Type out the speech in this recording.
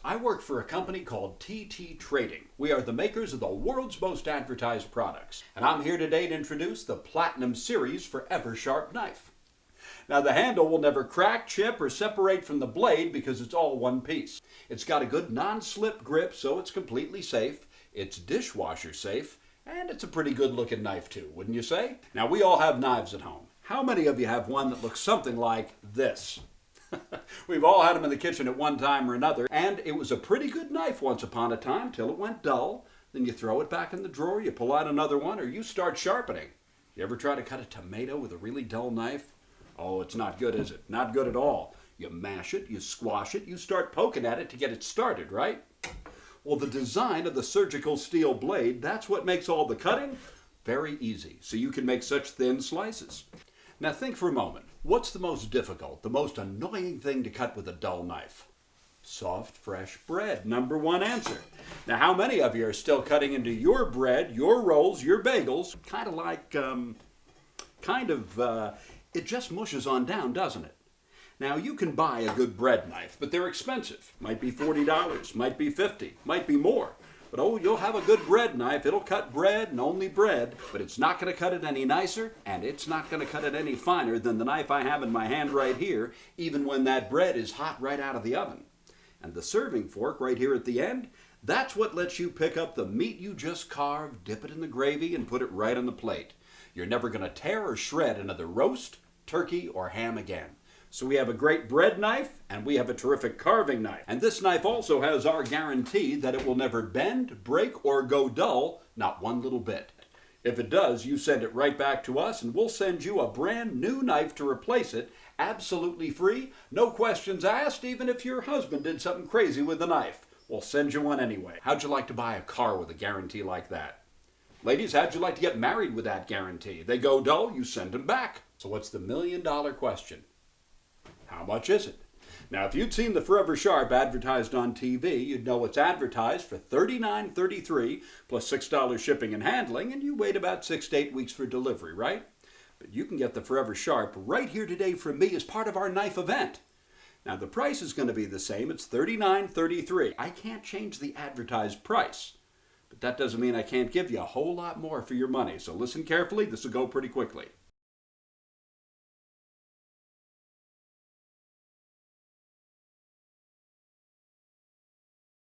I work for a company called TT Trading. We are the makers of the world's most advertised products. And I'm here today to introduce the Platinum Series Forever Sharp Knife. Now the handle will never crack, chip, or separate from the blade because it's all one piece. It's got a good non-slip grip, so it's completely safe. It's dishwasher safe, and it's a pretty good looking knife too, wouldn't you say? Now we all have knives at home. How many of you have one that looks something like this? We've all had them in the kitchen at one time or another, and it was a pretty good knife once upon a time till it went dull. Then you throw it back in the drawer, you pull out another one, or you start sharpening. You ever try to cut a tomato with a really dull knife? Oh, it's not good, is it? Not good at all. You mash it, you squash it, you start poking at it to get it started, right? Well, the design of the surgical steel blade, that's what makes all the cutting very easy, so you can make such thin slices. Now think for a moment. What's the most difficult, the most annoying thing to cut with a dull knife? Soft, fresh bread. Number one answer. Now how many of you are still cutting into your bread, your rolls, your bagels, kind of like, it just mushes on down, doesn't it? Now you can buy a good bread knife, but they're expensive. Might be $40, might be $50, might be more. But oh, you'll have a good bread knife. It'll cut bread and only bread, but it's not going to cut it any nicer, and it's not going to cut it any finer than the knife I have in my hand right here, even when that bread is hot right out of the oven. And the serving fork right here at the end, that's what lets you pick up the meat you just carved, dip it in the gravy, and put it right on the plate. You're never going to tear or shred another roast, turkey, or ham again. So we have a great bread knife, and we have a terrific carving knife. And this knife also has our guarantee that it will never bend, break, or go dull, not one little bit. If it does, you send it right back to us, and we'll send you a brand new knife to replace it, absolutely free, no questions asked, even if your husband did something crazy with the knife. We'll send you one anyway. How'd you like to buy a car with a guarantee like that? Ladies, how'd you like to get married with that guarantee? They go dull, you send them back. So what's the million-dollar question? How much is it? Now, if you'd seen the Forever Sharp advertised on TV, you'd know it's advertised for $39.33 plus $6 shipping and handling, and you wait about 6 to 8 weeks for delivery, right? But you can get the Forever Sharp right here today from me as part of our knife event. Now, the price is going to be the same. It's $39.33. I can't change the advertised price, but that doesn't mean I can't give you a whole lot more for your money. So listen carefully. This will go pretty quickly.